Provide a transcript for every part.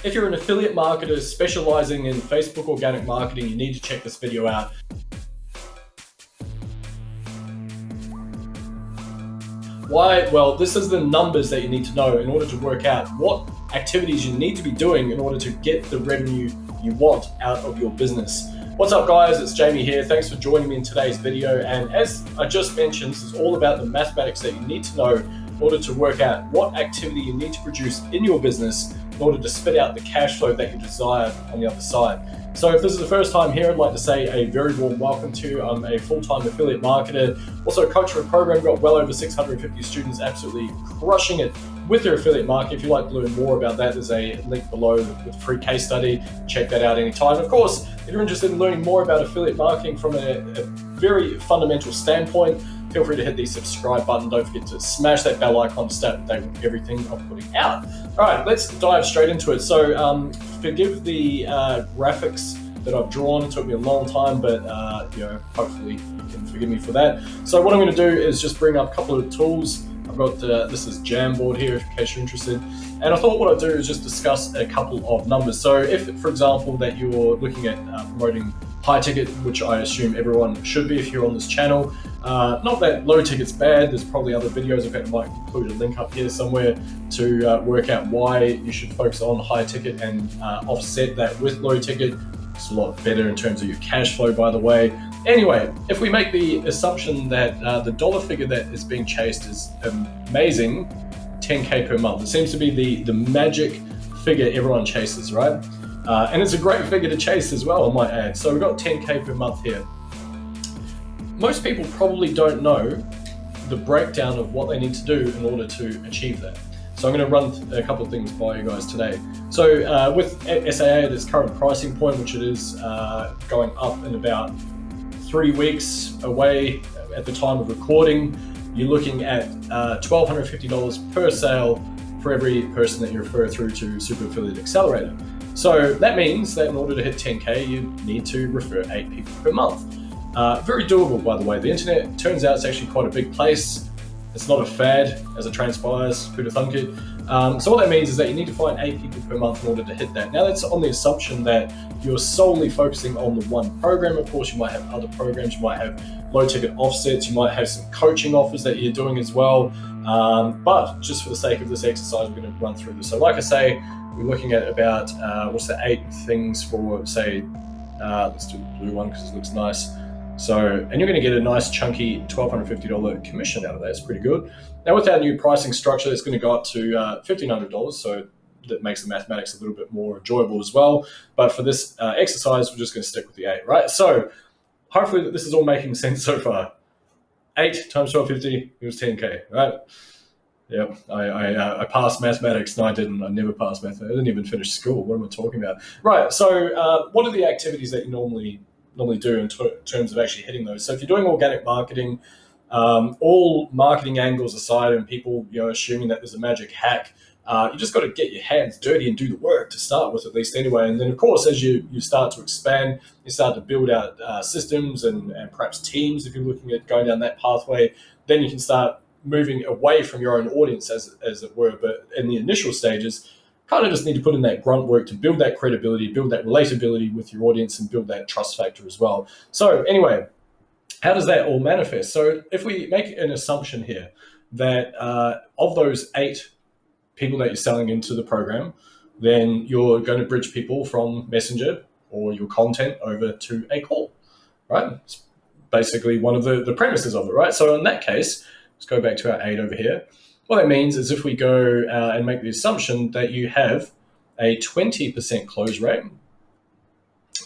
If you're an affiliate marketer specializing in Facebook organic marketing, you need to check this video out. Why? Well, this is the numbers that you need to know in order to work out what activities you need to be doing in order to get the revenue you want out of your business. What's up, guys? It's Jamie here. Thanks for joining me in today's video. And as I just mentioned, this is all about the mathematics that you need to know in order to work out what activity you need to produce in your business in order to spit out the cash flow that you desire on the other side. So if this is the first time here, I'd like to say a very warm welcome to you. I'm a full-time affiliate marketer, also a coach for a program, got well over 650 students absolutely crushing it with their affiliate marketing. If you'd like to learn more about that, there's a link below with a free case study. Check that out anytime. Of course, if you're interested in learning more about affiliate marketing from a very fundamental standpoint, feel free to hit the subscribe button. Don't forget to smash that bell icon to stay up to date with everything I'm putting out. All right, let's dive straight into it. So forgive the graphics that I've drawn. It took me a long time, but hopefully you can forgive me for that. So what I'm going to do is just bring up a couple of tools. I've got this is Jamboard here in case you're interested. And I thought what I'd do is just discuss a couple of numbers. So if, for example, that you're looking at promoting high ticket, which I assume everyone should be if you're on this channel. Not that low ticket's bad. There's probably other videos. In fact, I might include a link up here somewhere to work out why you should focus on high ticket and offset that with low ticket. It's a lot better in terms of your cash flow, by the way. Anyway, if we make the assumption that the dollar figure that is being chased is amazing, 10K per month. It seems to be the magic figure everyone chases, right? And it's a great figure to chase as well, I might add. So we've got 10K per month here. Most people probably don't know the breakdown of what they need to do in order to achieve that. So I'm going to run a couple of things by you guys today. So with SAA at its current pricing point, which it is going up in about 3 weeks away at the time of recording, you're looking at $1,250 per sale for every person that you refer through to Super Affiliate Accelerator. So that means that in order to hit 10K, you need to refer 8 people per month. Very doable, by the way. The internet turns out it's actually quite a big place. It's not a fad, as it transpires, who'd have thunk it. So what that means is that you need to find 8 people per month in order to hit that. Now that's on the assumption that you're solely focusing on the one program. Of course, you might have other programs, you might have low ticket offsets, you might have some coaching offers that you're doing as well. But just for the sake of this exercise, we're going to run through this. So like I say, we're looking at about, 8 things for, say, let's do the blue one because it looks nice. So, and you're going to get a nice chunky $1,250 commission out of that. It's pretty good. Now with our new pricing structure, it's going to go up to $1,500. So that makes the mathematics a little bit more enjoyable as well. But for this exercise, we're just going to stick with the 8, right? So hopefully this is all making sense so far. 8 times 1250 equals 10K, right? Yep, I passed mathematics. No, I didn't. I never passed mathematics. I didn't even finish school. What am I talking about? Right, so what are the activities that you normally do in terms of actually hitting those? So if you're doing organic marketing, all marketing angles aside and people assuming that there's a magic hack, you just got to get your hands dirty and do the work to start with, at least anyway. And then of course, as you start to expand, you start to build out systems and perhaps teams if you're looking at going down that pathway, then you can start moving away from your own audience as it were. But in the initial stages, kind of just need to put in that grunt work to build that credibility, build that relatability with your audience, and build that trust factor as well. So anyway, how does that all manifest? So if we make an assumption here that of those 8 people that you're selling into the program, then you're going to bridge people from Messenger or your content over to a call, right? It's basically one of the premises of it, right? So in that case, let's go back to our 8 over here. What that means is if we go and make the assumption that you have a 20% close rate,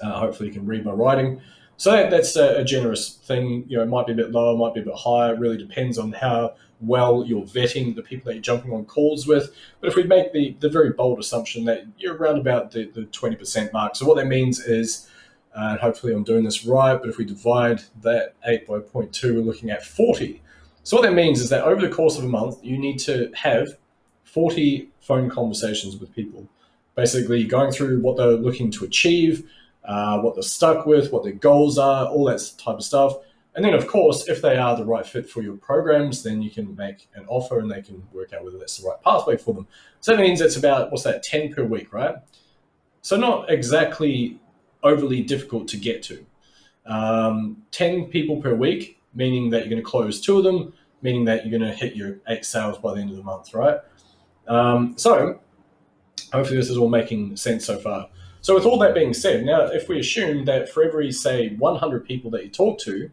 hopefully you can read my writing. So that's a generous thing. It might be a bit lower, might be a bit higher. It really depends on how well you're vetting the people that you're jumping on calls with. But if we make the very bold assumption that you're around about the 20% mark. So what that means is, hopefully I'm doing this right, but if we divide that 8 by 0.2, we're looking at 40. So what that means is that over the course of a month, you need to have 40 phone conversations with people, basically going through what they're looking to achieve, what they're stuck with, what their goals are, all that type of stuff. And then, of course, if they are the right fit for your programs, then you can make an offer and they can work out whether that's the right pathway for them. So that means it's about, 10 per week, right? So not exactly overly difficult to get to. 10 people per week, meaning that you're going to close 2 of them, meaning that you're going to hit your 8 sales by the end of the month, right? So hopefully this is all making sense so far. So with all that being said, now if we assume that for every, say, 100 people that you talk to,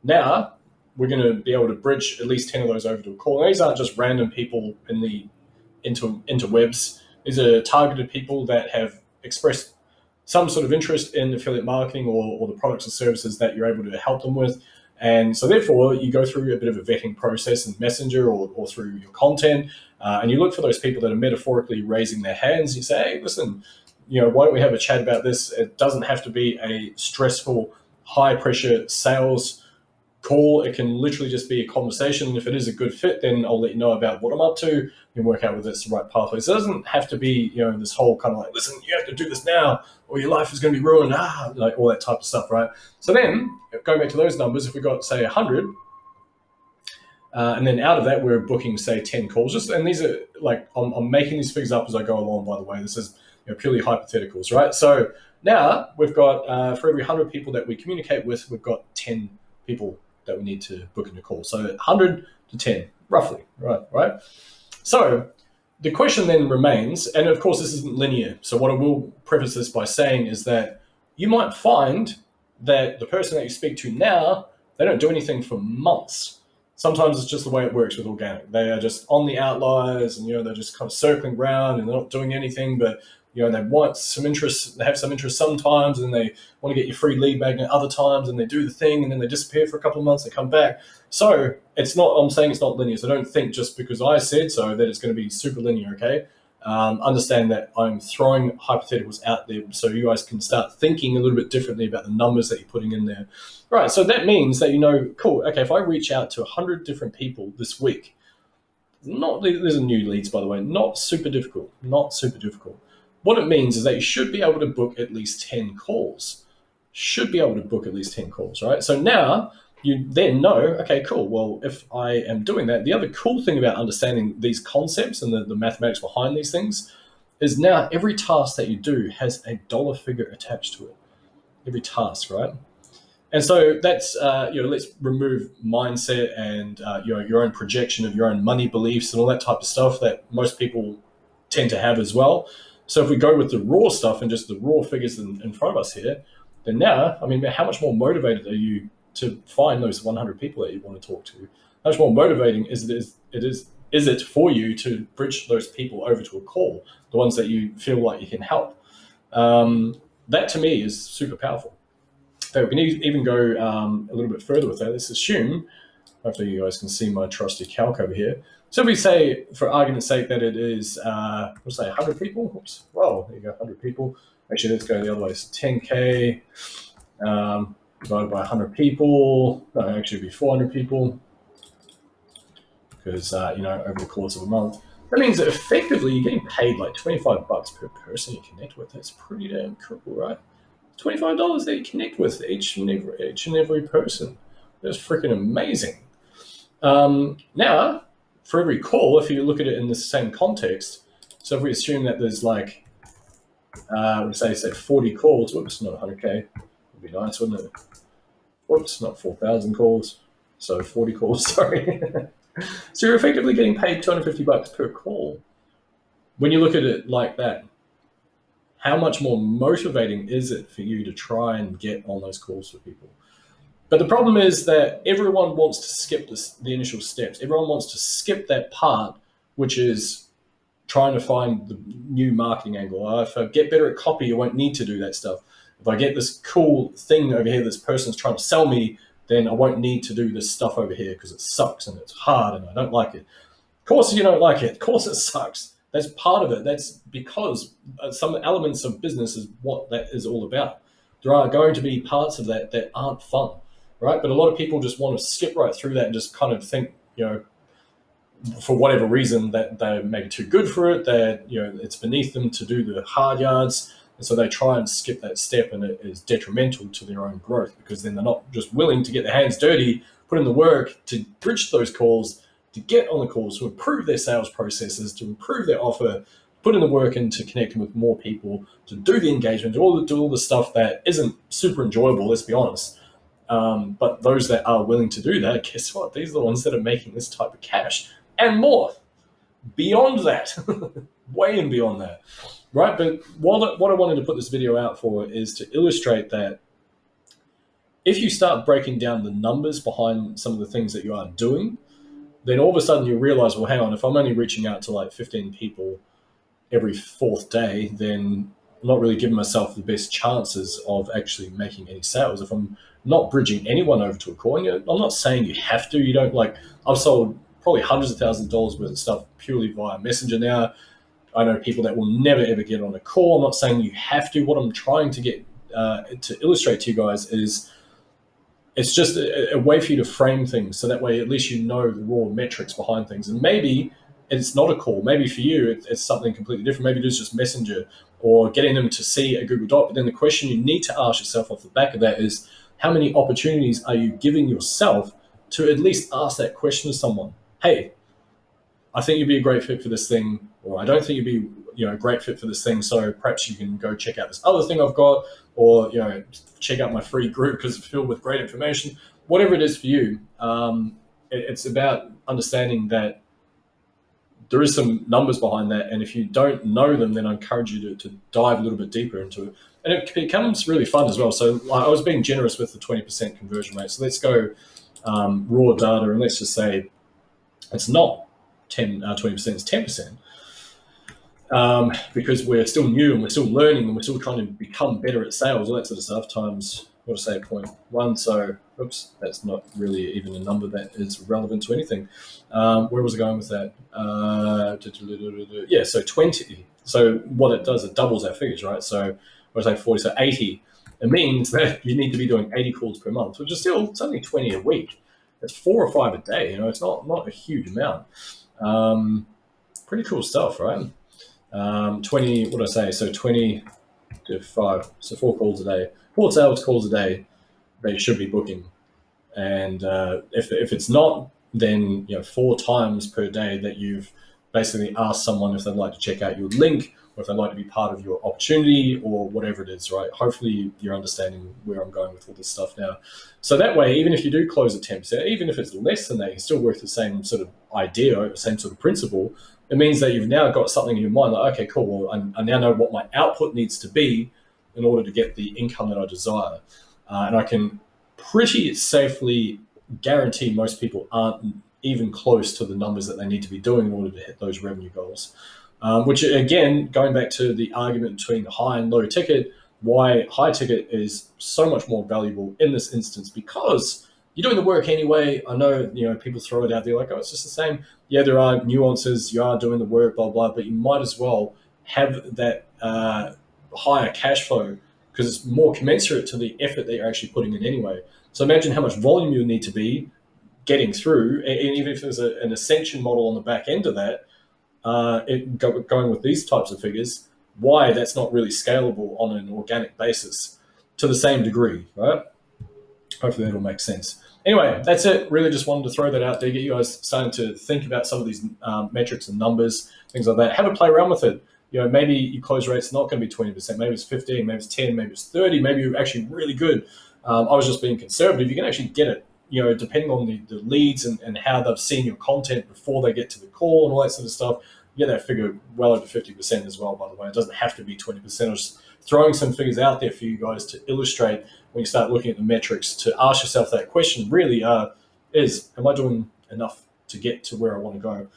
now we're going to be able to bridge at least 10 of those over to a call. And these aren't just random people in the interwebs. These are targeted people that have expressed some sort of interest in affiliate marketing or the products and services that you're able to help them with. And so therefore you go through a bit of a vetting process in Messenger or through your content, and you look for those people that are metaphorically raising their hands. You say, hey, listen, why don't we have a chat about this? It doesn't have to be a stressful, high pressure sales call. It can literally just be a conversation. And if it is a good fit, then I'll let you know about what I'm up to. You can work out whether it's the right pathway. So it doesn't have to be, this whole kind of like, listen, you have to do this now or your life is going to be ruined, like all that type of stuff, right? So then going back to those numbers, if we got, say, 100, and then out of that, we're booking, say, 10 calls. And these are like, I'm making these figures up as I go along, by the way. This is purely hypotheticals, right? So now we've got, for every 100 people that we communicate with, we've got 10 people that we need to book in a call. So 100 to 10, roughly, right? So the question then remains, and of course this isn't linear. So what I will preface this by saying is that you might find that the person that you speak to now, they don't do anything for months. Sometimes it's just the way it works with organic. They are just on the outliers and, they're just kind of circling around and they're not doing anything, but they want some interest, they have some interest sometimes, and they want to get your free lead magnet other times, and they do the thing, and then they disappear for a couple of months, they come back. So I'm saying it's not linear. So don't think just because I said so that it's going to be super linear, okay? Understand that I'm throwing hypotheticals out there so you guys can start thinking a little bit differently about the numbers that you're putting in there. Right, so that means that, cool, okay, if I reach out to 100 different people this week, these are new leads, by the way, not super difficult. What it means is that you should be able to book at least 10 calls. Right? So now you then know, okay, cool. Well, if I am doing that, the other cool thing about understanding these concepts and the mathematics behind these things is now every task that you do has a dollar figure attached to it. Every task, right? And so that's, let's remove mindset and, your own projection of your own money beliefs and all that type of stuff that most people tend to have as well. So if we go with the raw stuff and just the raw figures in front of us here, then now, how much more motivated are you to find those 100 people that you want to talk to? How much more motivating is it for you to bridge those people over to a call, the ones that you feel like you can help? That to me is super powerful. So we can even go a little bit further with that. Let's assume, hopefully you guys can see my trusty calc over here. So if we say, for argument's sake, that it is, we'll say 100 people. Oops. Well, there you go, 100 people. Actually, let's go the other way. So 10K divided by 100 people. No, actually it'd be 400 people because, over the course of a month. That means that effectively you're getting paid like $25 per person you connect with. That's pretty damn cool, right? $25 that you connect with each and every person. That's freaking amazing. Now, for every call, if you look at it in the same context, so if we assume that there's like, we'll say 40 calls, whoops, not 100K, would be nice, wouldn't it? Whoops, not 4,000 calls, so 40 calls, sorry. So you're effectively getting paid $250 per call. When you look at it like that, how much more motivating is it for you to try and get on those calls with people? But the problem is that everyone wants to skip the initial steps. Everyone wants to skip that part, which is trying to find the new marketing angle. If I get better at copy, I won't need to do that stuff. If I get this cool thing over here, this person's trying to sell me, then I won't need to do this stuff over here because it sucks and it's hard and I don't like it. Of course you don't like it. Of course it sucks. That's part of it. That's because some elements of business is what that is all about. There are going to be parts of that that aren't fun, right? But a lot of people just want to skip right through that and just kind of think, for whatever reason that they're maybe too good for it, that, it's beneath them to do the hard yards. And so they try and skip that step, and it is detrimental to their own growth because then they're not just willing to get their hands dirty, put in the work to bridge those calls, to get on the calls, to improve their sales processes, to improve their offer, put in the work into connecting with more people, to do the engagement, do all the stuff that isn't super enjoyable, let's be honest. But those that are willing to do that, guess what? These are the ones that are making this type of cash and more. Beyond that, way and beyond that, right? But what I wanted to put this video out for is to illustrate that if you start breaking down the numbers behind some of the things that you are doing, then all of a sudden you realize, well, hang on, if I'm only reaching out to like 15 people every fourth day, then I'm not really giving myself the best chances of actually making any sales. If I'm not bridging anyone over to a call, and I'm not saying you have to, you don't like, I've sold probably hundreds of thousands of dollars worth of stuff purely via Messenger now. I know people that will never ever get on a call. I'm not saying you have to. What I'm trying to get to illustrate to you guys is it's just a way for you to frame things, so that way at least you know the raw metrics behind things. And maybe it's not a call. Maybe for you it's something completely different. Maybe it is just Messenger or getting them to see a Google Doc. But then the question you need to ask yourself off the back of that is, how many opportunities are you giving yourself to at least ask that question to someone? Hey, I think you'd be a great fit for this thing, or I don't think you'd be a great fit for this thing, so perhaps you can go check out this other thing I've got, or check out my free group because it's filled with great information. Whatever it is for you, it's about understanding that there is some numbers behind that, and if you don't know them, then I encourage you to dive a little bit deeper into it, and it becomes really fun as well. So I was being generous with the 20% conversion rate, so let's go raw data, and let's just say it's not 20%, it's 10%. Because we're still new and we're still learning and we're still trying to become better at sales, all that sort of stuff, times, what to say, 0.1. So, oops, that's not really even a number that is relevant to anything. Where was I going with that? Yeah, so 20. So what it does, it doubles our figures, right? So, what I say, 40, so 80. It means that you need to be doing 80 calls per month, which is still, it's only 20 a week. It's 4 or 5 a day, it's not a huge amount. Pretty cool stuff, right? 20, what did I say? So 20 to 5, so 4 calls a day, 4 sales calls a day, they should be booking. And if it's not, then 4 times per day that you've basically asked someone if they'd like to check out your link, or if they'd like to be part of your opportunity, or whatever it is, right? Hopefully you're understanding where I'm going with all this stuff now. So that way, even if you do close at 10%, even if it's less than that, you still work the same sort of idea, the same sort of principle. It means that you've now got something in your mind like, okay, cool, well, I now know what my output needs to be in order to get the income that I desire. And I can pretty safely guarantee most people aren't even close to the numbers that they need to be doing in order to hit those revenue goals. Which, again, going back to the argument between high and low ticket, why high ticket is so much more valuable in this instance, because you're doing the work anyway. I know, people throw it out there like, oh, it's just the same. Yeah, there are nuances. You are doing the work, blah, blah, but you might as well have that higher cash flow because it's more commensurate to the effort that you're actually putting in anyway. So imagine how much volume you need to be getting through, and even if there's an ascension model on the back end of that, going with these types of figures, why that's not really scalable on an organic basis to the same degree, right? Hopefully that'll make sense. Anyway, that's it. Really just wanted to throw that out there, get you guys starting to think about some of these metrics and numbers, things like that. Have a play around with it. Maybe your close rate's not going to be 20%. Maybe it's 15, maybe it's 10, maybe it's 30, maybe you're actually really good. I was just being conservative. You can actually get it, depending on the leads and how they've seen your content before they get to the call and all that sort of stuff. You get that figure well over 50% as well, by the way. It doesn't have to be 20%. I was just throwing some figures out there for you guys to illustrate when you start looking at the metrics, to ask yourself that question really is, am I doing enough to get to where I want to go?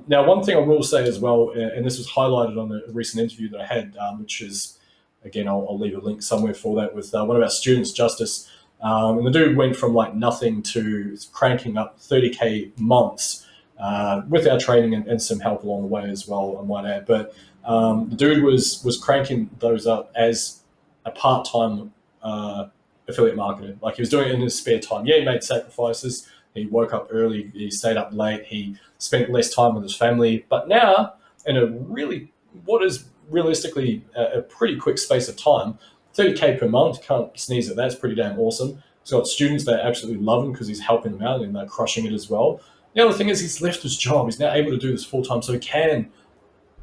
Now, one thing I will say as well, and this was highlighted on a recent interview that I had, which is, again, I'll leave a link somewhere for that, with one of our students, Justice. And the dude went from like nothing to cranking up 30K months with our training and some help along the way as well, I might add. But the dude was cranking those up as a part-time affiliate marketer. Like, he was doing it in his spare time. Yeah, he made sacrifices. He woke up early. He stayed up late. He spent less time with his family. But now, in what is realistically a pretty quick space of time, 30K per month, can't sneeze at that. That's pretty damn awesome. He's got students that absolutely love him because he's helping them out and they're crushing it as well. The other thing is he's left his job. He's now able to do this full time, so he can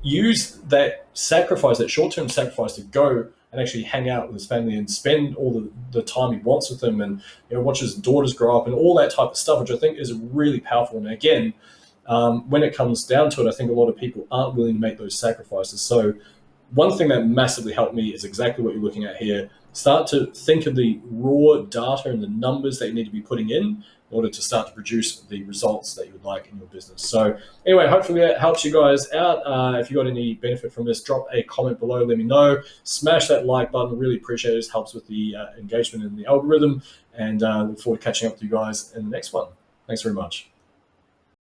use that sacrifice, that short-term sacrifice, to go and actually hang out with his family and spend all the time he wants with them, and watch his daughters grow up and all that type of stuff, which I think is really powerful. And again, when it comes down to it, I think a lot of people aren't willing to make those sacrifices. So one thing that massively helped me is exactly what you're looking at here. Start to think of the raw data and the numbers that you need to be putting in order to start to produce the results that you would like in your business. So anyway, hopefully that helps you guys out. If you got any benefit from this, drop a comment below, let me know. Smash that like button, really appreciate it. It helps with the engagement in the algorithm, and look forward to catching up with you guys in the next one. Thanks very much.